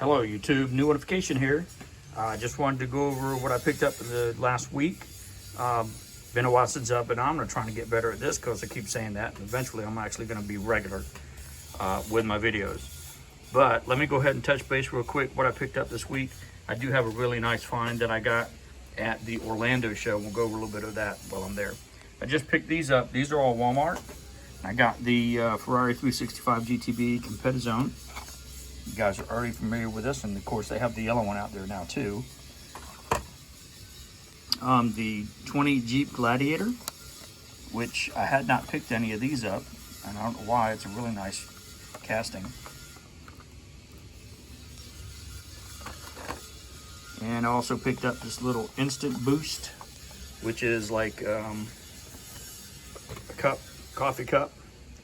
Hello YouTube, new notification here. I just wanted to go over what I picked up in the last week. Been a while since I've been on. I'm going to try to get better at this because I keep saying that. And eventually I'm actually going to be regular with my videos. But let me go ahead and touch base real quick what I picked up this week. I do have a really nice find that I got at the Orlando show. We'll go over a little bit of that while I'm there. I just picked these up. These are all Walmart. I got the Ferrari 365 GTB Competizione. You guys are already familiar with this, and of course they have the yellow one out there now too. The 20 Jeep Gladiator, which I had not picked any of these up, and I don't know why. It's a really nice casting. And I also picked up this little Instant Boost, which is like a coffee cup,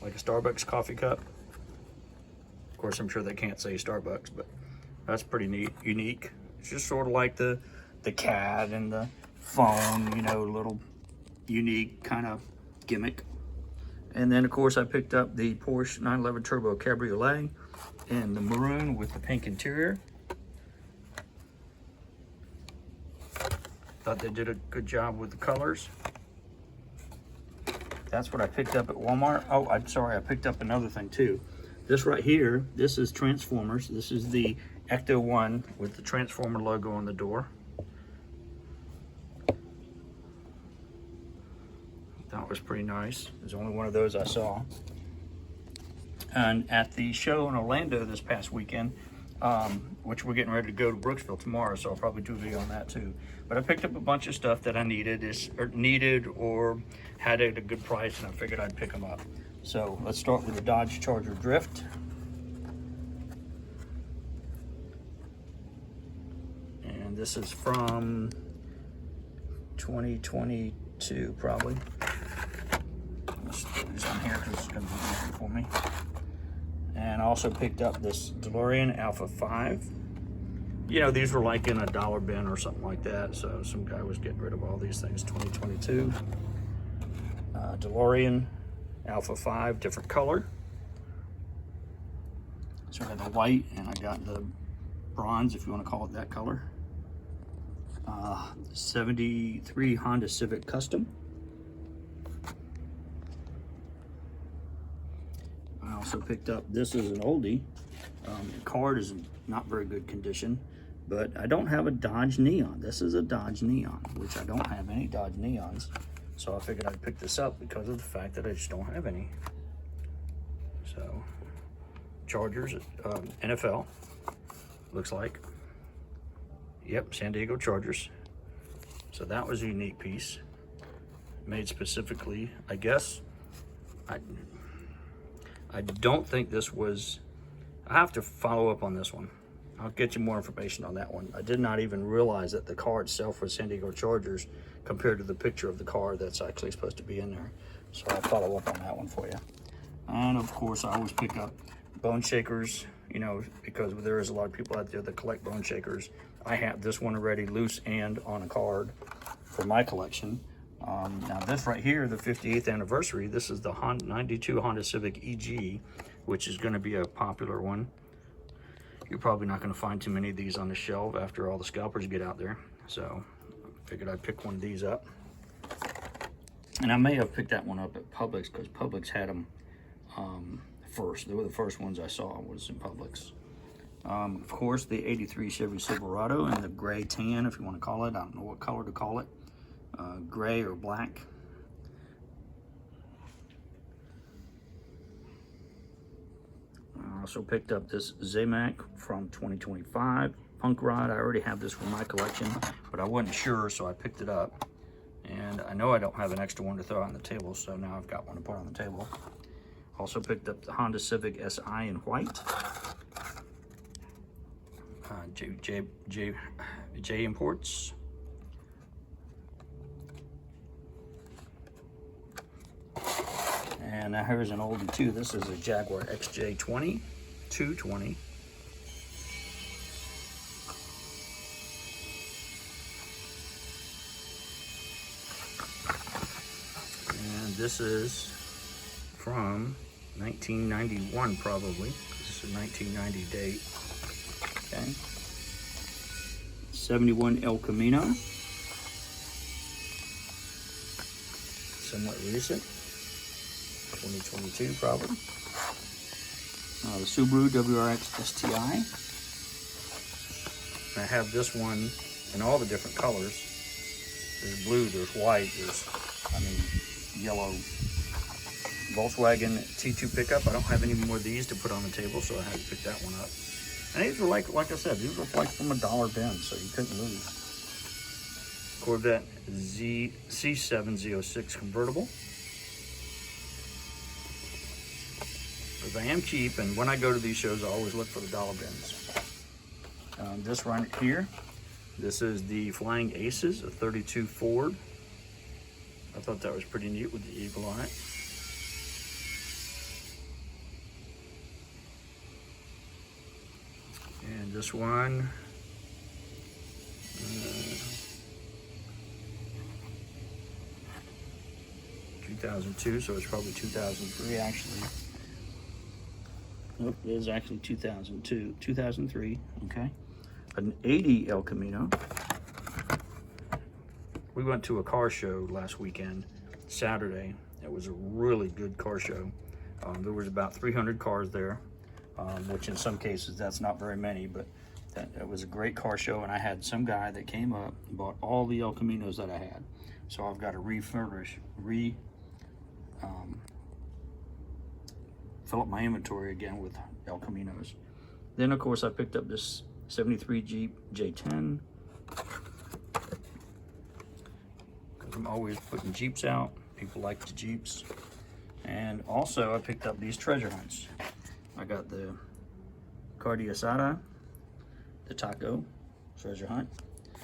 like a Starbucks coffee cup. Of course, I'm sure they can't say Starbucks, but that's pretty neat, unique. It's just sort of like the cat and the phone, you know, little unique kind of gimmick. And then, of course, I picked up the Porsche 911 Turbo Cabriolet in the maroon with the pink interior. Thought they did a good job with the colors. That's what I picked up at Walmart. Oh, I'm sorry, I picked up another thing too. This right here, this is Transformers. This is the Ecto 1 with the Transformer logo on the door. That was pretty nice. There's only one of those I saw. And at the show in Orlando this past weekend, which we're getting ready to go to Brooksville tomorrow, so I'll probably do a video on that too. But I picked up a bunch of stuff that I needed or had it at a good price, and I figured I'd pick them up. So let's start with the Dodge Charger Drift. And this is from 2022 probably. Let's put these on here because it's going to be easier for me. And I also picked up this DeLorean Alpha 5. You know, these were like in a dollar bin or something like that. So some guy was getting rid of all these things. 2022 DeLorean Alpha 5, different color. So I got the white and I got the bronze, if you want to call it that color. 73 Honda Civic Custom. I also picked up, this is an oldie. The card is in not very good condition, but I don't have a Dodge Neon. This is a Dodge Neon, which I don't have any Dodge Neons. So I figured I'd pick this up because of the fact that I just don't have any. So, Chargers, NFL, looks like. Yep, San Diego Chargers. So that was a unique piece. Made specifically, I guess. I don't think this was, I have to follow up on this one. I'll get you more information on that one. I did not even realize that the car itself was San Diego Chargers compared to the picture of the car that's actually supposed to be in there. So I'll follow up on that one for you. And of course, I always pick up bone shakers, you know, because there is a lot of people out there that collect bone shakers. I have this one already loose and on a card for my collection. Now this right here, the 58th anniversary, this is the 92 Honda Civic EG, which is going to be a popular one. You're probably not going to find too many of these on the shelf after all the scalpers get out there. So I figured I'd pick one of these up. And I may have picked that one up at Publix because Publix had them first. They were the first ones I saw was in Publix. Of course, the 83 Chevy Silverado in the gray tan, if you want to call it. I don't know what color to call it. Gray or black. I also picked up this Zamac from 2025 Punk Rod. I already have this for my collection, but I wasn't sure, so I picked it up. And I know I don't have an extra one to throw on the table, so now I've got one to put on the table. Also picked up the Honda Civic SI in white. J Imports. And now here's an oldie too. This is a Jaguar XJ20, 220. And this is from 1991 probably. This is a 1990 date. Okay. 71 El Camino. Somewhat recent. 2022 probably. The Subaru WRX STI. And I have this one in all the different colors. There's blue, there's white, there's, yellow. Volkswagen T2 pickup. I don't have any more of these to put on the table, so I had to pick that one up. And these were like I said, these were like from $1 bin, so you couldn't lose. Corvette C7Z06 convertible. Because I am cheap, and when I go to these shows, I always look for the dollar bins. This right here, this is the Flying Aces, a 32 Ford. I thought that was pretty neat with the eagle on it. And this one, 2002, so it's probably 2003 actually. Nope, it is actually 2003, okay. An 80 El Camino. We went to a car show last weekend, Saturday. It was a really good car show. There was about 300 cars there, which in some cases that's not very many, but it was a great car show, and I had some guy that came up and bought all the El Caminos that I had. So I've got to fill up my inventory again with El Caminos. Then of course I picked up this 73 Jeep J10. Because I'm always putting Jeeps out. People like the Jeeps. And also I picked up these treasure hunts. I got the Cardiasada, the Taco treasure hunt.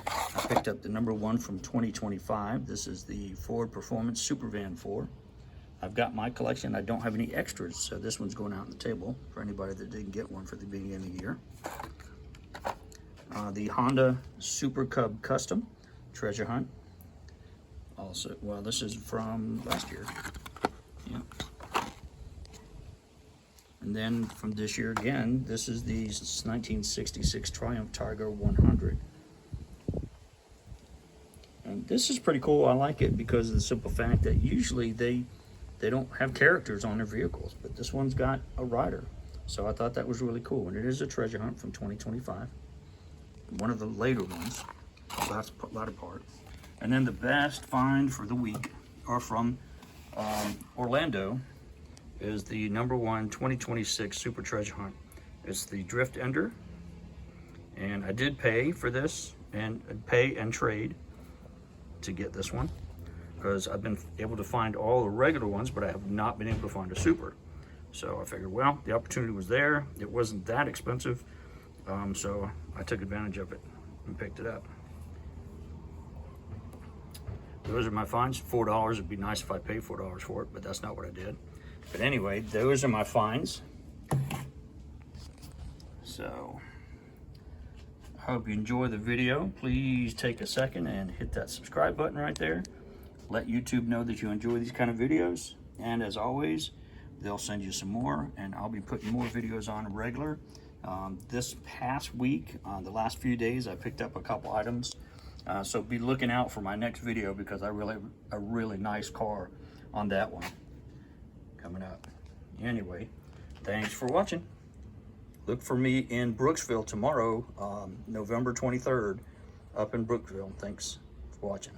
I picked up the #1 from 2025. This is the Ford Performance Supervan 4. I've got my collection. I don't have any extras, so this one's going out on the table for anybody that didn't get one for the beginning of the year. The Honda Super Cub Custom treasure hunt. Also, well, this is from last year. Yeah. And then from this year again, this is the 1966 Triumph Tiger 100. And this is pretty cool. I like it because of the simple fact that usually they don't have characters on their vehicles, but this one's got a rider. So I thought that was really cool. And it is a treasure hunt from 2025. One of the later ones, latter part. And then the best find for the week are from Orlando, is the #1 2026 Super Treasure Hunt. It's the Drift Ender. And I did pay for this, and pay and trade to get this one, because I've been able to find all the regular ones, but I have not been able to find a super. So I figured, well, the opportunity was there. It wasn't that expensive, so I took advantage of it and picked it up. Those are my finds. $4. It'd be nice if I paid $4 for it, but that's not what I did. But anyway, those are my finds. So I hope you enjoy the video. Please take a second and hit that subscribe button right there. Let YouTube know that you enjoy these kind of videos. And as always, they'll send you some more, and I'll be putting more videos on regular. This past week, the last few days, I picked up a couple items. So be looking out for my next video, because I really have a really nice car on that one coming up. Anyway, thanks for watching. Look for me in Brooksville tomorrow, November 23rd, up in Brooksville. Thanks for watching.